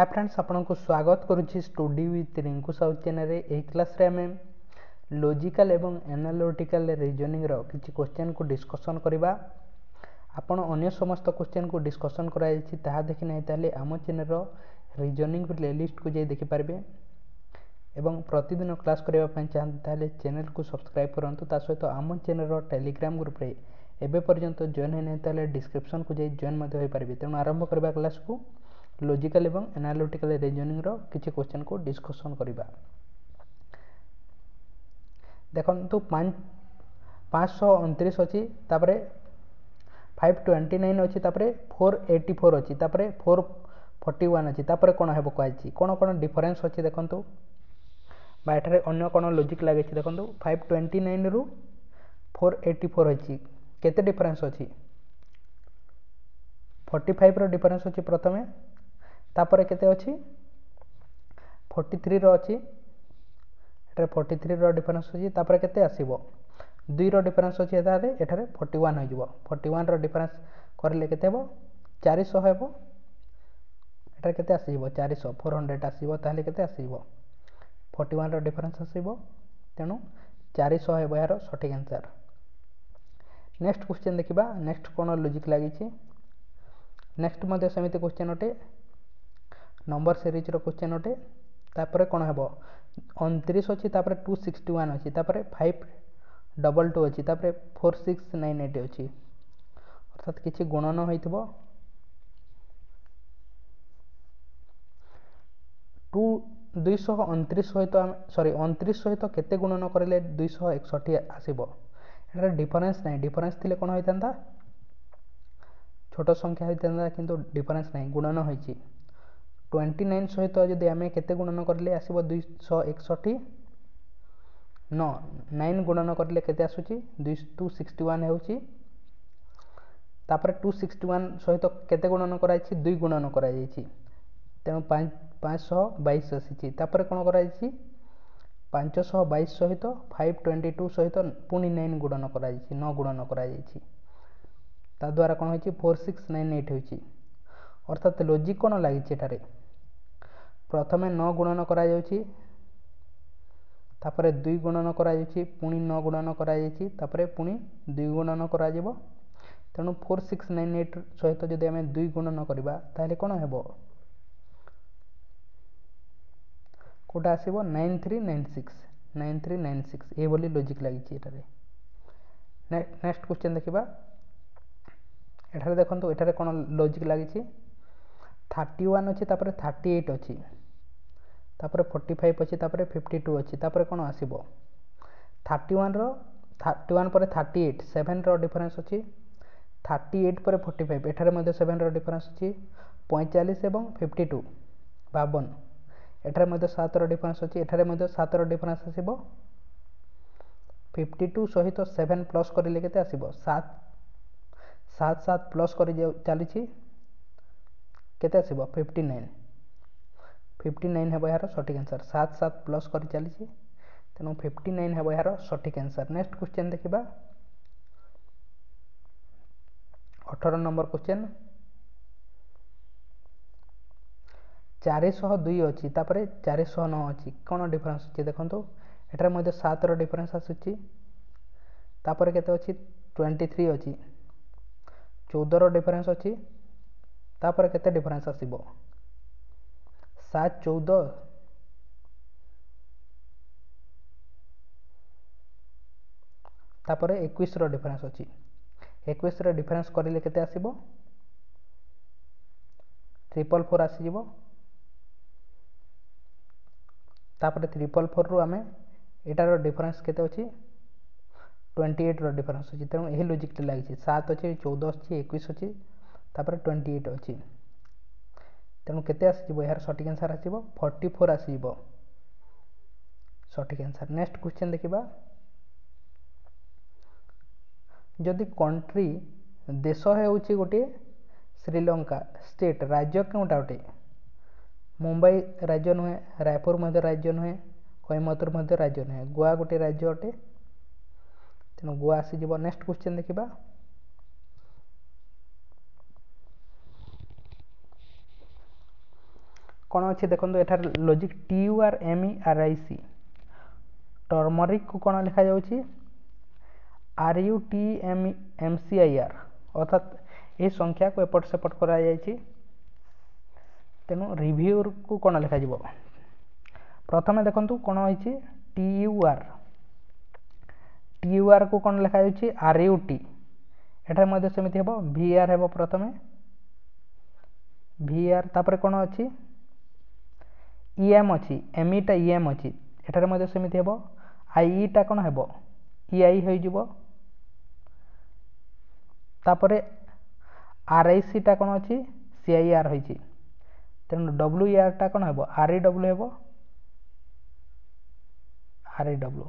Hi friends, आपण को स्वागत करुच्ची study with Rinku Sahu channel. यही क्लास रे आम लॉजिकल एवं एनालिटिकल रीजनिंग रो किछि क्वेश्चन को डिस्कशन करबा। आपण अन्य समस्त क्वेश्चन को डिस्कशन कराई ताहा देखि नै ताले आम चैनल रो रीजनिंग प्लेलिस्ट को जे देखि पारबे एवं प्रतिदिन क्लास करबा पय चाहते ताले चैनल को सब्सक्राइब करंतु। ता सहित आम चैनल रो टेलीग्राम ग्रुप रे एबे पर्यंत जॉइन है नै ताले डिस्क्रिप्शन को जे जॉइन मध्ये होई पारबे। तेणु आरंभ करबा क्लास को लॉजिकल एवं एनालिटिकल रीजनिंग रो किछि क्वेश्चन को डिस्कशन करबा। देखंतु 529 अछि, तापरे 529 अछि, तापरे 484 अछि, तापरे 441 अछि, तापरे कोन हेबो कहैछि कोन कोन डिफरेंस अछि। देखंतु बा एठारे अन्य कोन लॉजिक लागै छि। देखंतु 529 रु 484 अछि, केते डिफरेंस अछि 45 रो डिफरेंस अछि प्रथमे, तापर केते अछि 43 रो अछि, एठारे 43 रो डिफरेंस अछि, तापर केते आसीबो 2 रो डिफरेंस अछि, एठारे 41 हो जिवो। 41 रो डिफरेंस करले केते हेबो 400 हेबो, एठारे केते आसीबो 400 400 आसीबो, ताहले केते आसीबो 41 रो डिफरेंस आसीबो। तेनु 400 हेबो यार सठिक आंसर। नेक्स्ट क्वेश्चन देखिबा। नेक्स्ट कोन लॉजिक लागि छि। नेक्स्ट मध्ये समिति क्वेश्चन अटे, नंबर सीरीज रो क्वेश्चन अटे। तापर कोन हेबो 29 अछि, तापर 261 अछि, तापर 522 अछि, तापर 4698 अछि, अर्थात किछि गुणन होइतबो 229 सहित सॉरी 29 सहित केते गुणन करले 261 आसीबो। एटा डिफरेंस नै, डिफरेंस थिले कोन होइतंदा छोट संख्या होइतंदा, किंतु डिफरेंस नै गुणन होइछि। 29 सहित जदि आमे केते गुणन करले आसीबो 261 नो 9 गुणन करले केते आसुची 261 हेउची। तापर 261 सहित केते गुणन कराइछि 2 गुणन कराइछि, तेनु 522 आसीछि। तापर कोन कराइछि 522 सहित 522 सहित पुनी 9 गुणन कराइछि, 9 गुणन कराइछि, ता द्वारा कोन होइछि 4698 होइछि। अर्थात लॉजिक कोन लागिछि एटारे प्रथमे 9 गुणन करा जाउछि, तापरे 2 गुणन करा जाउछि, पुनी 9 गुणन करा जाउछि, तापरे पुनी 2 गुणन करा जेबो। तेनु 4698 सहित जदि आमे 2 गुणन करबा ताले कोन हेबो कोटा आसीबो 9396 ए बोली लॉजिक लागिछि एटारे। नेक्स्ट क्वेश्चन देखिबा। एठारे देखंतु एठारे कोन लॉजिक लागिछि 31 अछि, तापर 38 अछि, तापर 45 अछि, तापर 52 अछि, तापर कोन आसीबो 31 पर 38 7 रो डिफरेंस अछि, 38 पर 45 एठारे मध्ये 7 रो डिफरेंस अछि, 45 एवं 52 52, एठारे मध्ये 7 रो डिफरेंस अछि, एठारे मध्ये 7 रो डिफरेंस आसीबो 52 सहित 7 प्लस करिले केते आसीबो 7 7 7 प्लस करि चलिछि केते आसीबो 59 59 हेबो यार सठिक आंसर। 7 7 प्लस करि चलिछि, तेनु 59 हेबो यार सठिक आंसर। नेक्स्ट क्वेश्चन देखिबा। 18 नंबर क्वेश्चन 402 अछि, तापरे 409 अछि, कोन डिफरेंस अछि देखंतु एठारे मध्ये 7 रो डिफरेंस आसुछि, तापरे केते अछि 23 अछि, 14 रो डिफरेंस अछि, तापरे केते डिफरेंस आसीबो 7 14, तापरे 21 रो डिफरेंस अछि, 21 रो डिफरेंस करिले केते आसीबो 444 आसी जिवो। तापरे 444 रु आमे एटारो डिफरेंस केते अछि 28 रो डिफरेंस अछि। तेणु एही लॉजिक टे लागि 7 अछि, 14 अछि, 21 अछि, तापरे 28 अछि, तेणु केते आसी जिवो यार सठिक आंसर आसीबो 44 आसी जिवो सठिक आंसर। नेक्स्ट क्वेश्चन देखिबा। जदि कंट्री देश हेउछि गोटे श्रीलंका, स्टेट राज्य केउटा अटे मुंबई राज्य नुहे, रायपुर मध्य राज्य नुहे, कोयम्बटूर मध्य राज्य नुहे, गोवा गोटे राज्य अटे, तेणु गोवा आसी जिवो। नेक्स्ट क्वेश्चन देखिबा। कौन अच्छी देखो एठार लॉजिक TURMERIC टर्मरिक को कौन लिखा जाउची RUTMCIR अर्थात ये संख्या को एपट सेपट करा जायछि तेणु रिव्यू को कौन लिखा जिवो प्रथम देखंतु कौन होइछि TUR को कौन लिखा जाउछि RUT एठार मध्ये सेमिति हेबो VR हेबो प्रथमे VR तापर कौन अछि EM अछि ME टा EM अछि एठार मध्ये सेमिति हेबो IE टा कौन हेबो EI होई जिवो तापर RIC टा कौन अछि CIR होइछि तेणु WER टा कौन हेबो REW हेबो REW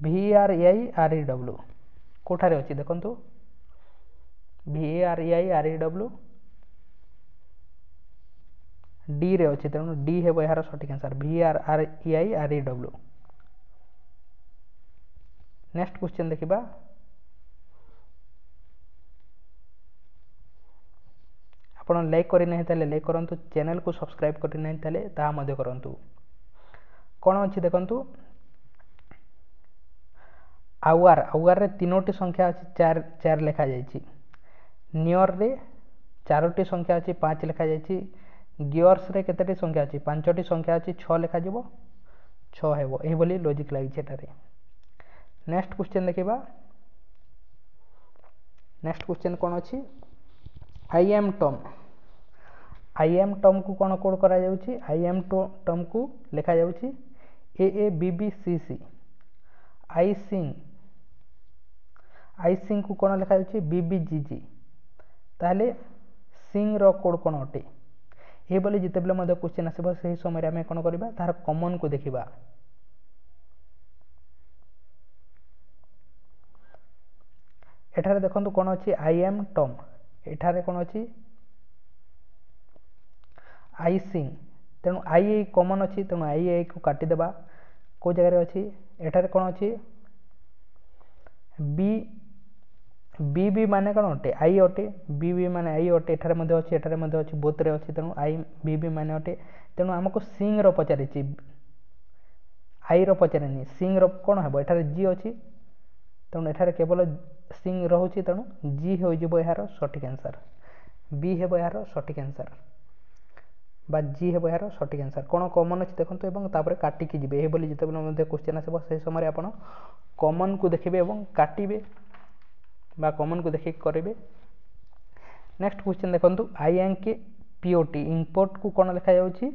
VREI REW कोठारे अछि देखंतु VREI REW D रे अछि तेणु D हेबो यार सठिक answer VREI REW next question देखिबा आपण लाइक करि नै ताले लाइक करंतु चैनल को सब्सक्राइब करि नै ताले ता मध्ये करंतु कोन अछि देखंतु आवर रे तीनोटी संख्या अछि 4 लिखा जायछि नियर रे चारोटी संख्या अछि 5 लिखा जायछि गियर्स रे केतेटी संख्या अछि 5टी संख्या अछि 6 लिखा जिवो 6 हेबो एही बोली लॉजिक लागि छेटारे नेक्स्ट क्वेश्चन देखिबा नेक्स्ट क्वेश्चन कोन अछि IM टर्म को कौन कोड करा जाउछि IM टर्म को लिखा जाउछि AABBCC आई सिंग को कौन लिखा जाउछि BBGG ताले सिंग रो कोड कोन अटे ए बोली जिते बेले मध्ये क्वेश्चन आसीबो सही समय रे हम कोन करबा तार कॉमन को देखिबा एठारे देखंतु कोन अछि IM टर्म एठारे कोन अछि आई सिंग तेणु आई कॉमन अच्छी तेणु आई को काटी देबा को जगह रे अच्छी एठारे कोन अच्छी बी माने कोन अटे आई अटे बी माने आई अटे एठारे मध्ये अच्छी बोथ रे अच्छी तेणु आई बी माने अटे तेणु हमको सिंग रो पचारिछि आई रो पचारिनि सिंग रो कोन हेबो एठारे जी अच्छी तेणु एठारे केवल सिंग रहउछि तेणु जी हो जिवो यार सठिक आंसर बी हेबो यार सठिक आंसर बा जी हेबो यार सठिक आंसर कोन कॉमन अछि देखंतु एवं तापर काटी कि जिवे ए बोली जते बेले मध्ये क्वेश्चन आसीबो से समय रे आपण कॉमन को देखिबे एवं काटिबे बा कॉमन को देखि करिवे नेक्स्ट क्वेश्चन देखंतु INK POT इंपोर्ट को कोन लिखा जाउछि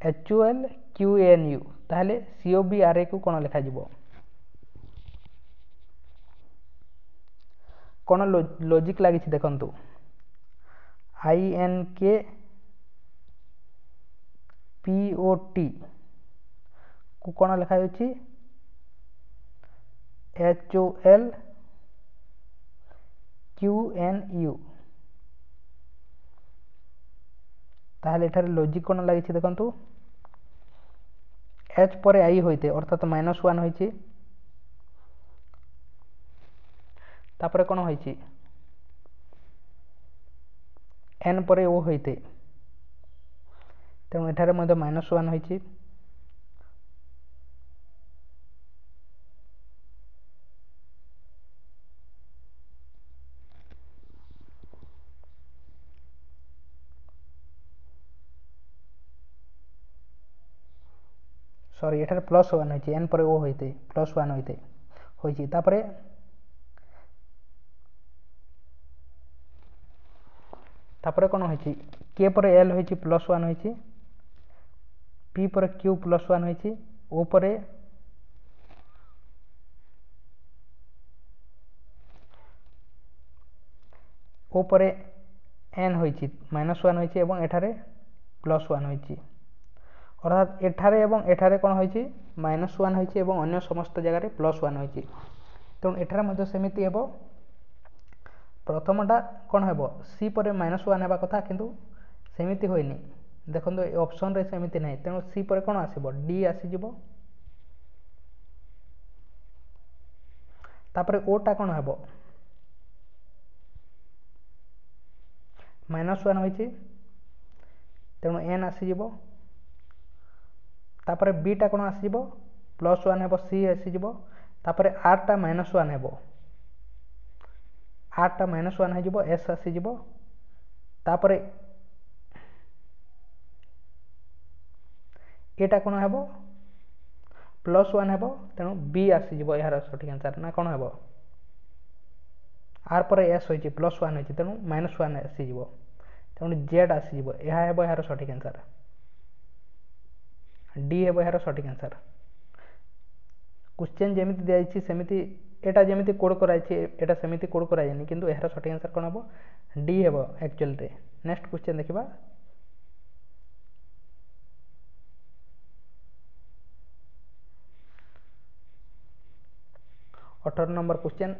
HOLQANU ताहले COBRA को कोन लिखा जिवो कोन लॉजिक लागि छि देखंतु INK POT को कोन लिखा जाउछि HOLQNU ताहले एठारे लॉजिक कोन लागि छि देखंतु H परे I होइते अर्थात -1 होइछि तापरे कोन होइछि N परे O होइते तेणु एठारे मध्ये -1 होइछि सॉरी एठारे +1 होइछि N परे O होइते +1 होइते होइछि तापरे कोन होइछि K परे L होइछि +1 होइछि P परे Q +1 होइछि O परे N होइछि -1 होइछि एवं एठारे +1 होइछि अर्थात एठारे एवं एठारे कोन होइछि -1 होइछि एवं अन्य समस्त जगह रे +1 होइछि तेणु एठारे मध्ये सेमिति हेबो प्रथमटा कोन हेबो C परे -1 हेबा कथा किंतु सेमिति होइनी देखंतु ए ऑप्शन रे सेमिति नै तेणु C परे कोन आसीबो D आसी जिवो तापरे O टा कोन हेबो -1 होइछि तेणु एन आसीज तापर बीटा कौन आसीज +1 हे सी आसीज तापर आरटा -1 हे आरटा -1 हो एस आसीज तापर एटा कौन हे +1 हे तेणु बी आसीज यार सठिक आंसर ना कौन हे आर पर एस होती +1 होती तेणु -1 आसीज तेणु जेड आसीज यह है यार सठिक आंसर डी है यार सठिक आंसर क्वेश्चन जमी दिखाई सेमती एटा जमी कोड कराई सेमती कोड कराइनि किंतु यार सठिक आंसर कौन हम डी हे एक्चुअल रे नेक्स्ट क्वेश्चन देखा 18 नंबर क्वेश्चन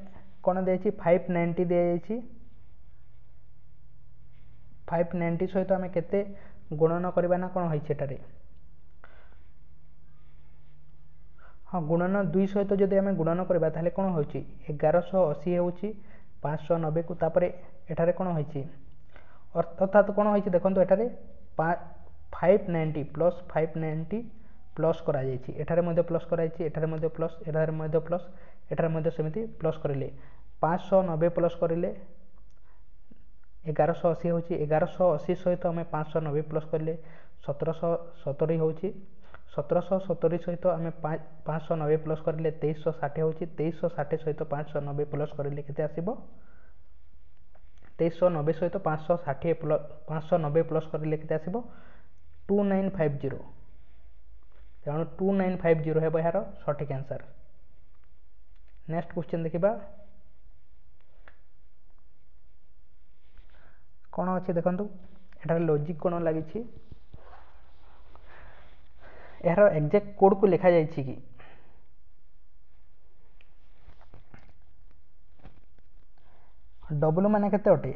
कौन दी 590 दी 590 सहित आम केते गुणन करवा ना कौन होइछेटारे हाँ गुणन 2 सहित जदि आम गुणन करवा ताहले कौन होछि 1180 होछि 590 को तापर एठारे कौन होइछि अर्थात कौन होइछि देखंतु एठारे 590 प्लस 590 प्लस करा जाइछि एठारे मध्ये प्लस कराइछि एठारे मध्ये प्लस एठारे मध्ये प्लस एठारे मध्ये सेमिति प्लस करिले 590 प्लस करिले 1180 होछि 1180 सहित आम 590 प्लस करिले 1770 होछि 1770 सहित आम 590 प्लस करिले 2360 होछि 2360 सहित 590 प्लस करिले केते आसीबो 2390 सहित 590 प्लस करिले केते आसीबो 2950 तेणु 2950 है यार सठिक आंसर नेक्स्ट क्वेश्चन देखा कौन अच्छे देखु एटार लॉजिक कौन लगी यार एग्जैक्ट कोड को लिखा जाइए कि डब्ल्यू माने केते अटे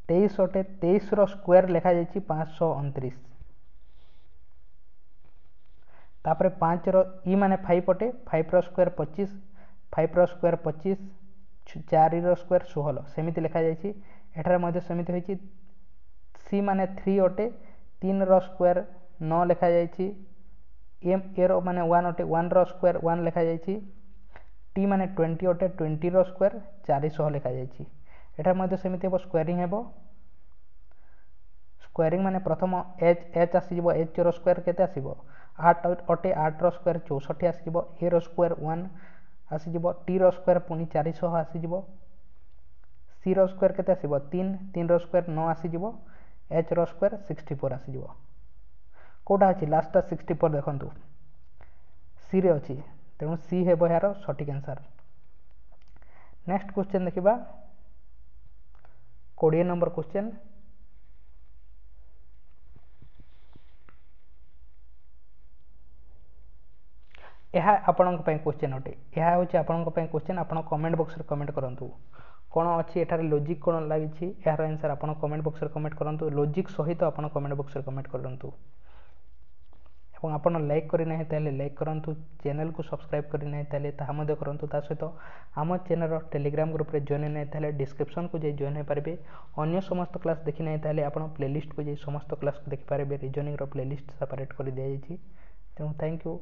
23 अटे 23 रो स्क्वायर लिखा जाइए 529 तापर 5 रो ई माने 5 अटे 5 रो स्क्वायर 25 5 रो स्क्वायर 25 4 रो स्क्वायर 16 सेमिति लिखा जाइए एठार मध्ये सेमिति होइछि सी माने 3 अटे 3 रो स्क्वायर 9 लिखा जाइए एम एर माने 1 अटे 1 रो स्क्वायर 1 लिखा जाइए टी माने 20 अटे 20 रो स्क्वायर 400 लिखा जाइए एठार मध्ये सेमिति हेबो स्क्वायरिंग हेबो स्क्वायरिंग माने प्रथम एच आसीजिवो एच रो स्क्वायर केते आसीबो 8 अटे 8 रो स्क्वायर 64 आसीजिवो ए रो स्क्वायर 1 आसीजिवो टी रो स्क्वायर पुनी 400 आसीजिवो सी रो स्क्वायर केते आसीबो 3 3 रो स्क्वायर 9 आसीजिवो एच रो स्क्वायर 64 आसीजिवो कोटा अछि लास्ट 64 देखंतु सी रे अछि तेणु सी हेबो यार सठिक आंसर नेक्स्ट क्वेश्चन देखिबा 20 नंबर क्वेश्चन यह आपण क्वेश्चन अटे यह हूँ आपण क्वेश्चन आप कमेंट बॉक्स में कमेंट करूँ कौन अच्छी एठार लॉजिक कौन लगी यार आंसर आप कमेंट बॉक्स में कमेंट करूँ लॉजिक सहित आप कमेंट बॉक्स में कमेंट करूँ और आप लाइक करना लाइक करूँ चैनल को सब्सक्राइब करना करूँ ता सहित आम चैनल टेलीग्राम ग्रुप में जॉइन नहीं डिस्क्रिप्शन को जाए जॉइन हो पारे अन्य समस्त क्लास देखी ना आप प्लेलिस्ट को जाए समस्त क्लास को देखिपारे रिजनिंग प्लेलिस्ट सेपरेट कर दी जाइए तेणु थैंक यू।